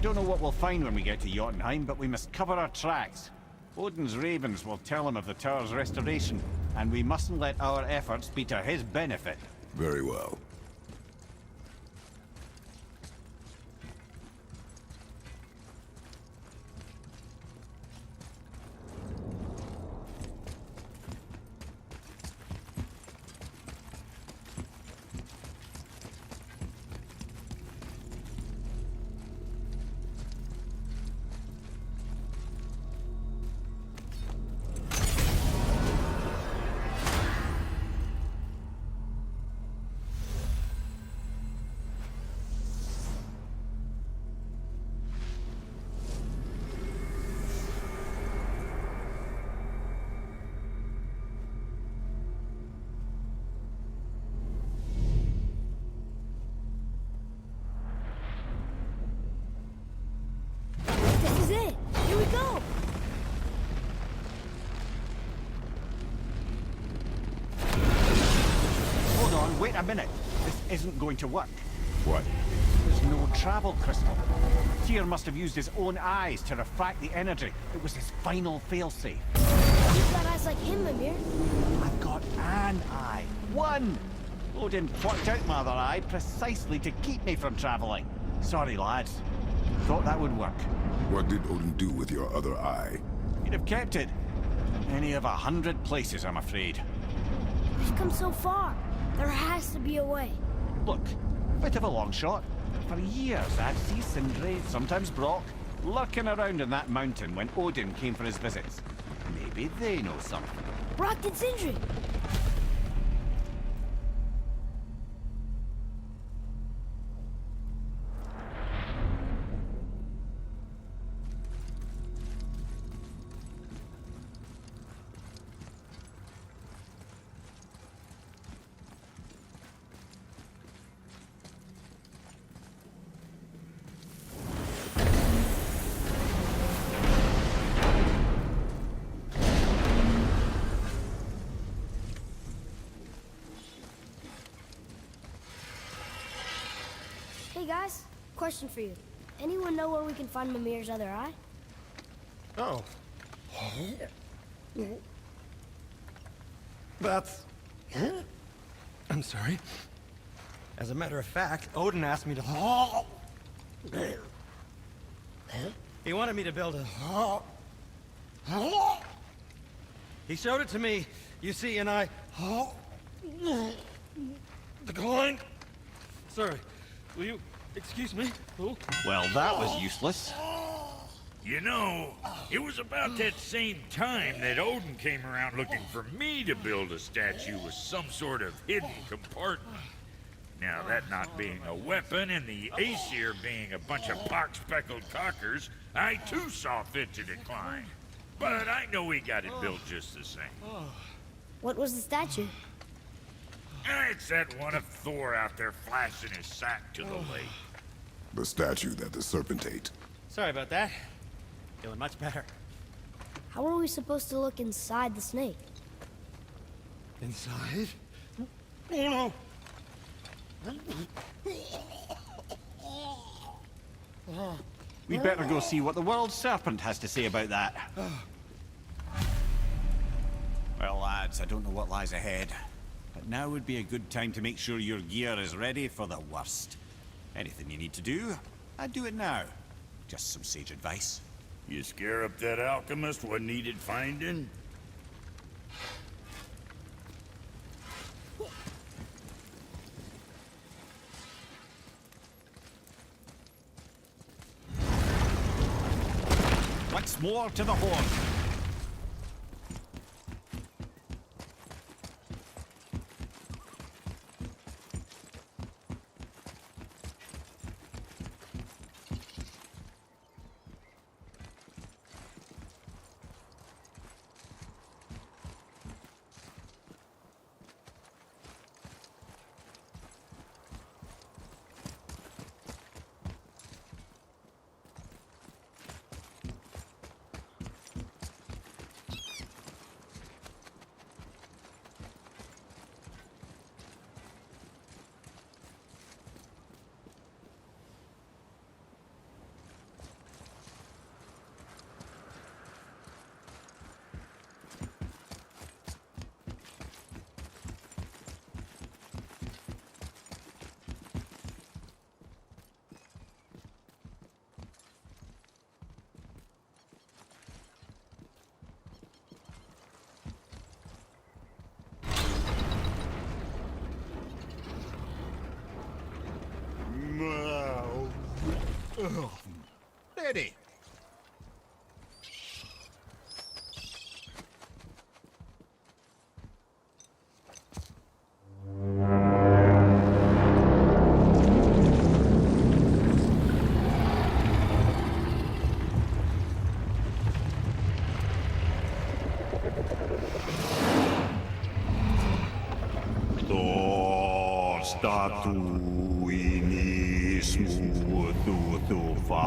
don't know what we'll find when we get to Jötunheim, but we must cover our tracks. Odin's ravens will tell him of the tower's restoration, and we mustn't let our efforts be to his benefit. Very well. Wait a minute. This isn't going to work. What? There's no travel crystal. Tyr must have used his own eyes to refract the energy. It was his final failsafe. You've got eyes like him, Mimir. I've got an eye. One! Odin plucked out my other eye precisely to keep me from traveling. Sorry, lads. Thought that would work. What did Odin do with your other eye? He'd have kept it. Any of 100 places, I'm afraid. We've come so far. There has to be a way. Look, bit of a long shot. For years I'd see Sindri, sometimes Brock, lurking around in that mountain when Odin came for his visits. Maybe they know something. Brock and Sindri! Hey guys, question for you. Anyone know where we can find Mimir's other eye? Oh. That's... I'm sorry. As a matter of fact, Odin asked me to... He wanted me to build a... He showed it to me, you see, and I... Declined. Sorry. Will you excuse me? Oh. Well, that was useless. You know, it was about that same time that Odin came around looking for me to build a statue with some sort of hidden compartment. Now, that not being a weapon and the Aesir being a bunch of pock-speckled cockers, I too saw fit to decline. But I know we got it built just the same. What was the statue? It's that one of Thor out there flashing his sack to the lake. The statue that the serpent ate. Sorry about that. Feeling much better. How are we supposed to look inside the snake? Inside? Oh no! We better go see what the world serpent has to say about that. Well, lads, I don't know what lies ahead. But now would be a good time to make sure your gear is ready for the worst. Anything you need to do, I'd do it now. Just some sage advice. You scare up that alchemist what needed finding? Once more to the horn. Ready. Statuinismo tu fa.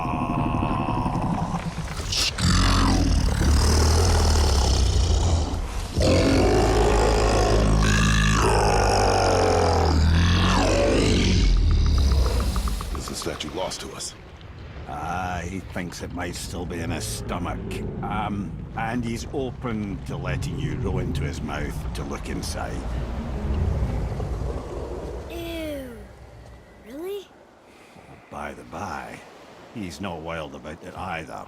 Is the statue lost to us? He thinks it might still be in his stomach. And he's open to letting you roll into his mouth to look inside. Ew. Really? By the by, he's not wild about it either.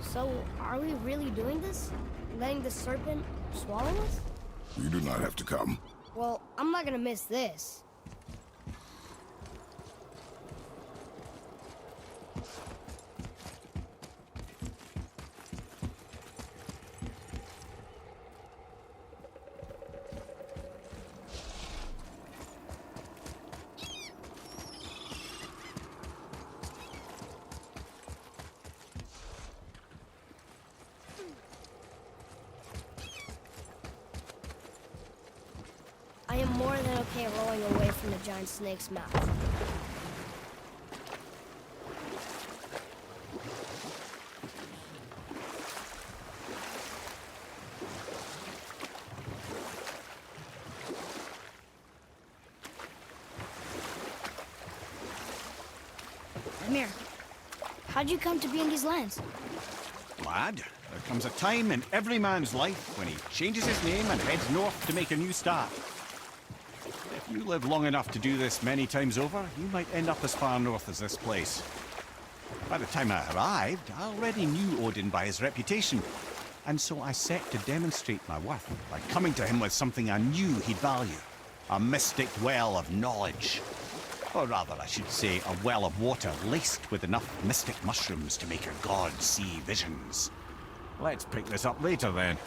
So, are we really doing this? Letting the serpent swallow us? You do not have to come. Well, I'm not gonna miss this. I am more than okay rolling away from the giant snake's mouth. Amir, how'd you come to be in these lands? Lad, there comes a time in every man's life when he changes his name and heads north to make a new start. If you live long enough to do this many times over, you might end up as far north as this place. By the time I arrived, I already knew Odin by his reputation, and so I set to demonstrate my worth by coming to him with something I knew he'd value. A mystic well of knowledge. Or rather, I should say, a well of water laced with enough mystic mushrooms to make a god see visions. Let's pick this up later, then.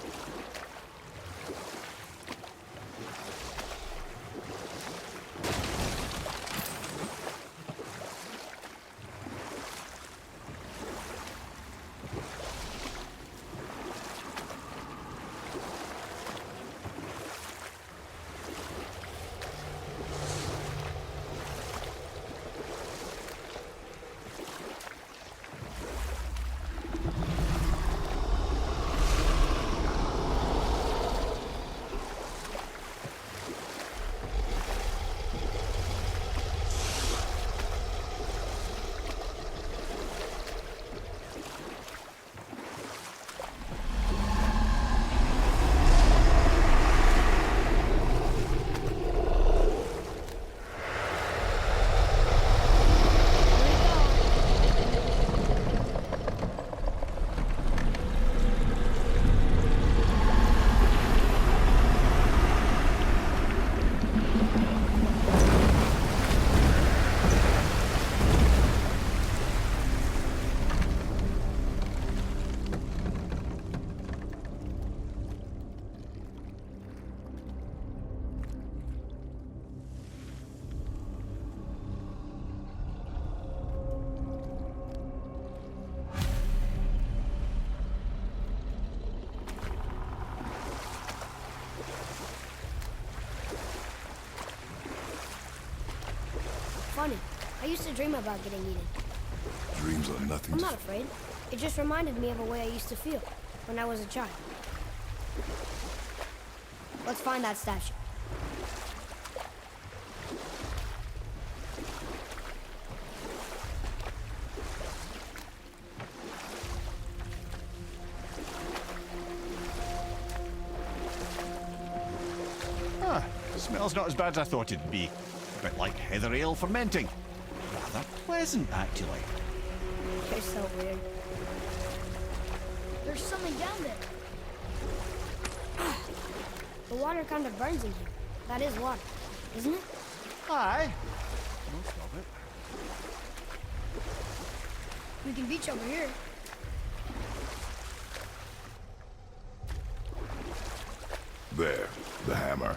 Funny, I used to dream about getting eaten. Dreams are nothing I'm to... not afraid. It just reminded me of a way I used to feel when I was a child. Let's find that statue. Smells not as bad as I thought it'd be. A bit like heather ale fermenting. Rather pleasant, actually. You're so weird. There's something down there. The water kind of burns in here. That is water, isn't it? Aye. Most of it. We can beach over here. There, the hammer.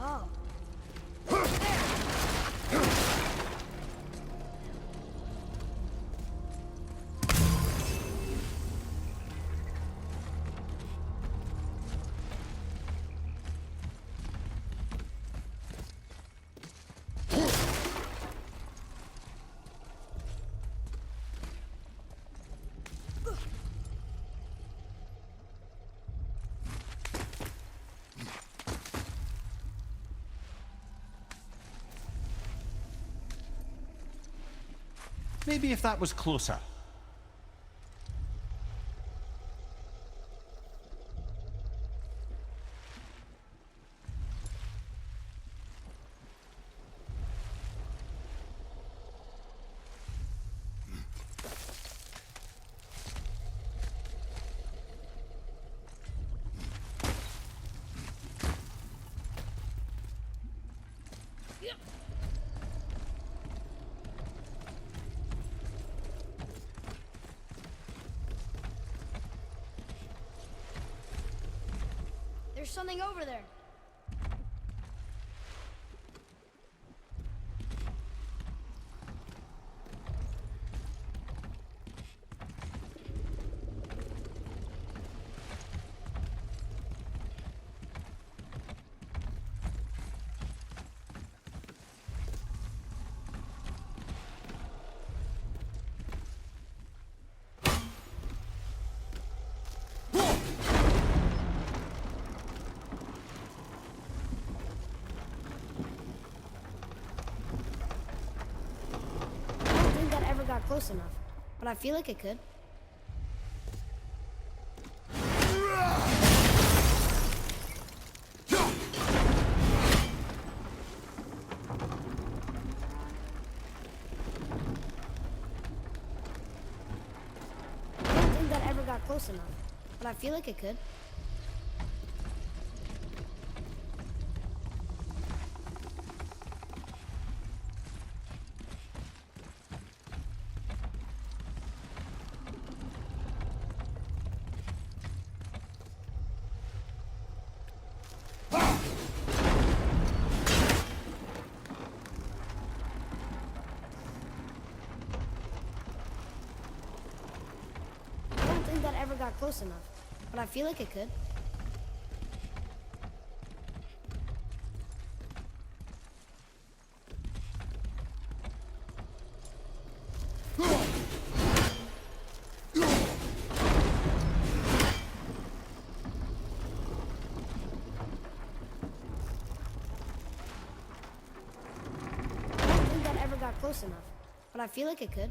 Oh. Maybe if that was closer. There's something over there. Got close enough, but I feel like it could. I don't think that ever got close enough, but I feel like it could. That ever got close enough, but I feel like it could. I don't think that ever got close enough, but I feel like it could.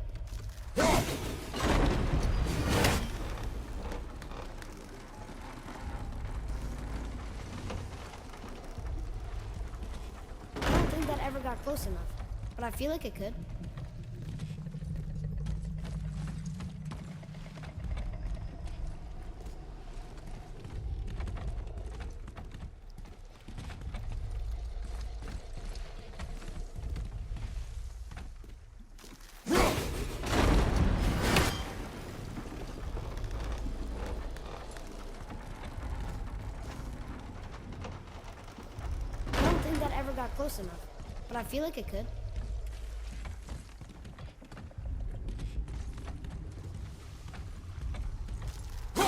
Ever got close enough, but I feel like it could. I close enough, but I feel like it could. I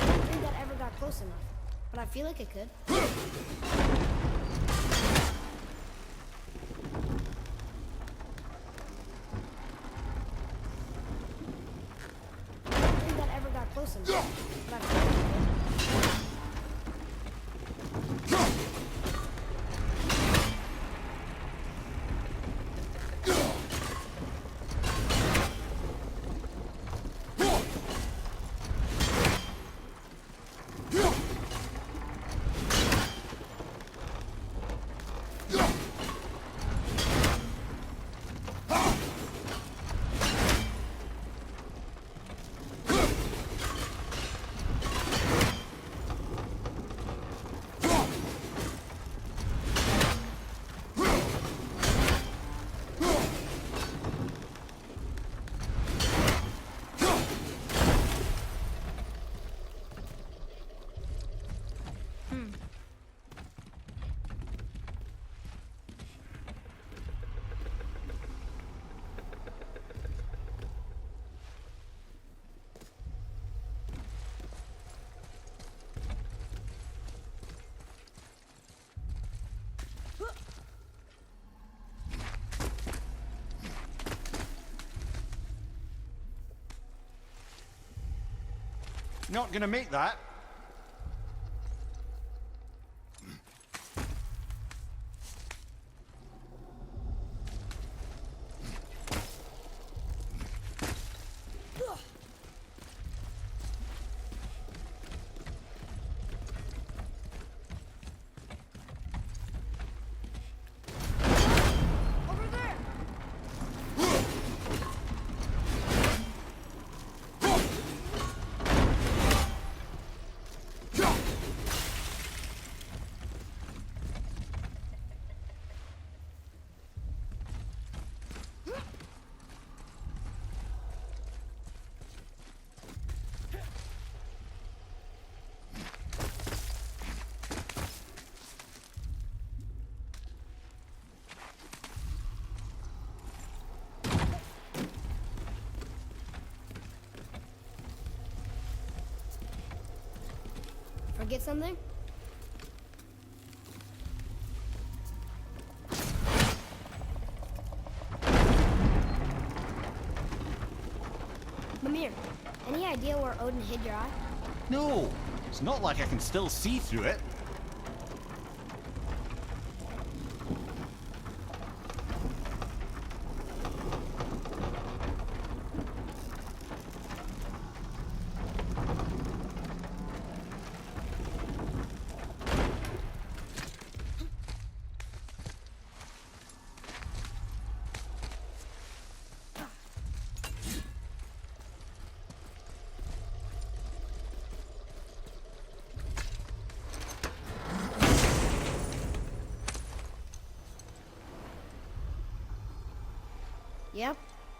don't think that ever got close enough, but I feel like it could. Close enough, but I feel like it could. Not gonna make that. Over there! Forget something? Mimir, any idea where Odin hid your eye? No, it's not like I can still see through it. Yep,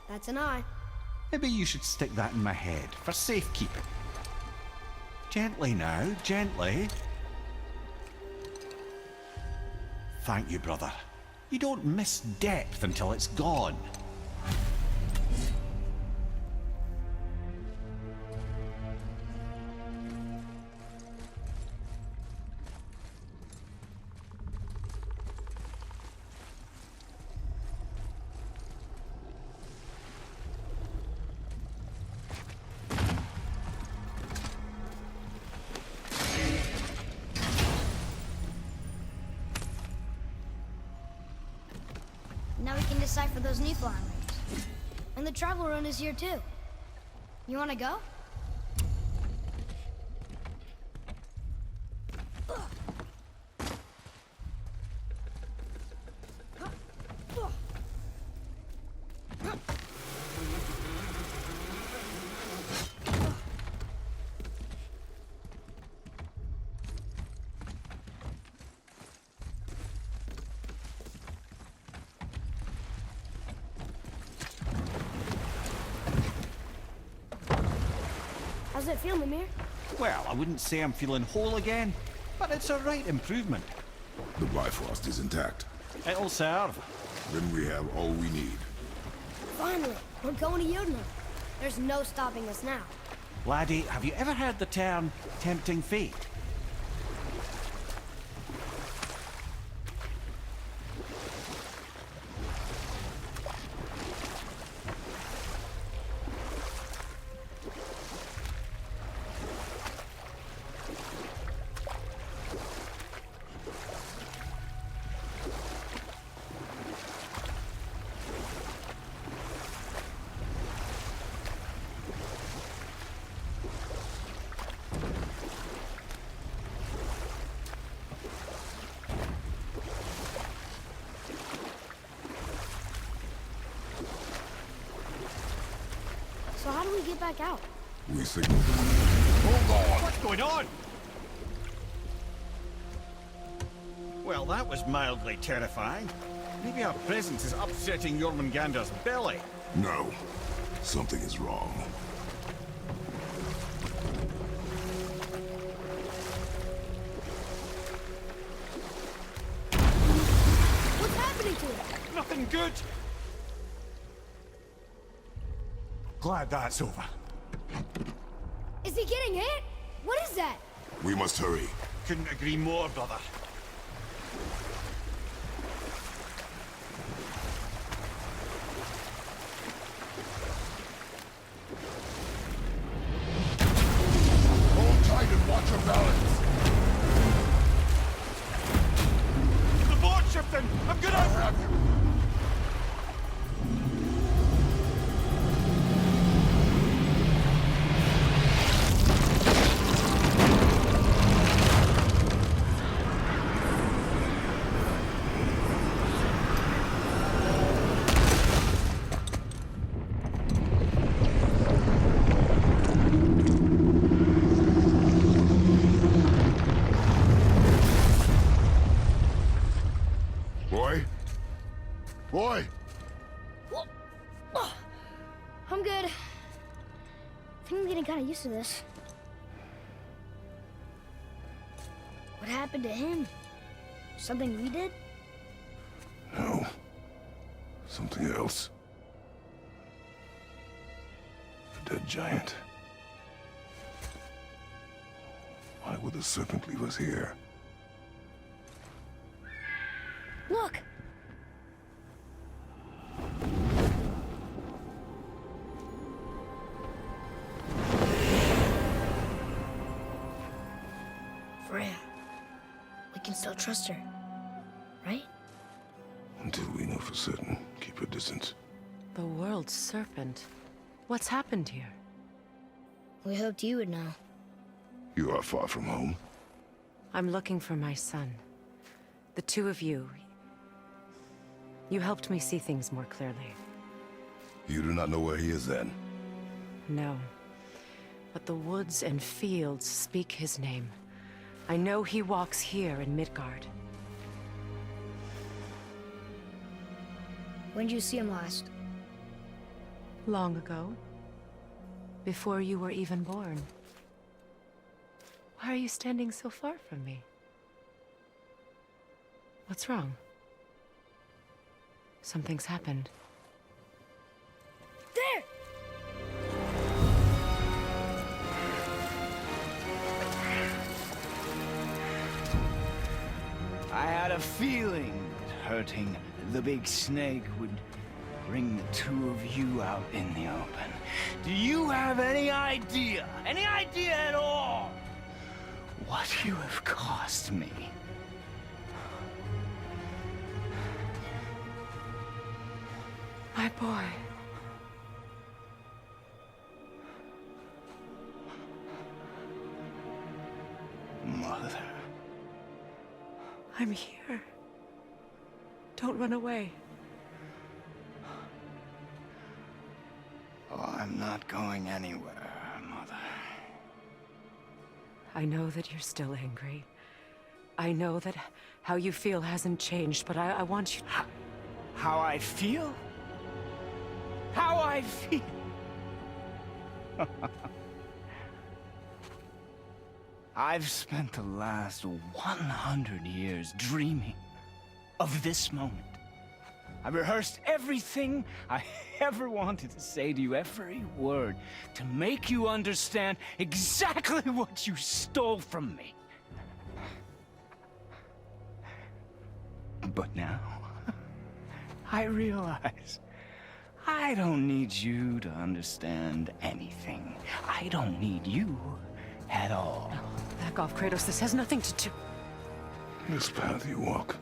that's an eye. Maybe you should stick that in my head for safekeeping. Gently now, gently. Thank you, brother. You don't miss depth until it's gone. Now we can decipher those Niflheim rings. And the travel rune is here too. You wanna go? How's it feel, Mimir? Well, I wouldn't say I'm feeling whole again, but it's a right improvement. The Bifrost is intact. It'll serve. Then we have all we need. Finally, we're going to Jötunheim. There's no stopping us now. Laddie, have you ever heard the term tempting fate? So how do we get back out? We signal. Hold on! What's going on? Well, that was mildly terrifying. Maybe our presence is upsetting Jormungandr's belly. No. Something is wrong. What's happening to it? Nothing good. Glad that's over. Is he getting hit? What is that? We must hurry. Couldn't agree more, brother. Hold tight and watch your balance. The boat's shifting! I'm gonna have you! Boy! I'm good. I think I'm getting kind of used to this. What happened to him? Something we did? No. Something else. A dead giant. Why would the serpent leave us here? Look! Freya. We can still trust her, right? Until we know for certain, keep a distance. The world's serpent. What's happened here? We hoped you would know. You are far from home. I'm looking for my son. The two of you. You helped me see things more clearly. You do not know where he is then? No. But the woods and fields speak his name. I know he walks here in Midgard. When did you see him last? Long ago. Before you were even born. Why are you standing so far from me? What's wrong? Something's happened. There! I had a feeling that hurting the big snake would bring the two of you out in the open. Do you have any idea at all, what you have cost me? My boy. Mother. I'm here. Don't run away. Oh, I'm not going anywhere, Mother. I know that you're still angry. I know that how you feel hasn't changed, but I want you... How I feel? How I feel? I've spent the last 100 years dreaming of this moment. I rehearsed everything I ever wanted to say to you, every word, to make you understand exactly what you stole from me. But now, I realize I don't need you to understand anything. I don't need you at all. No, back off, Kratos. This has nothing to do... This path you walk,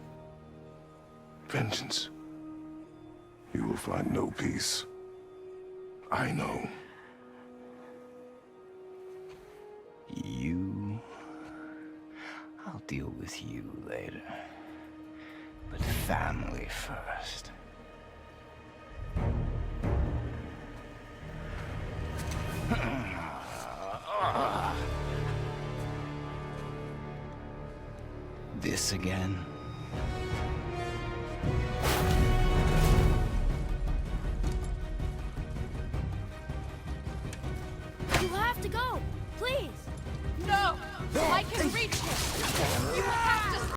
vengeance, you will find no peace. I know. You... I'll deal with you later. But family first. This again? You have to go! Please! No! I can reach him! You have to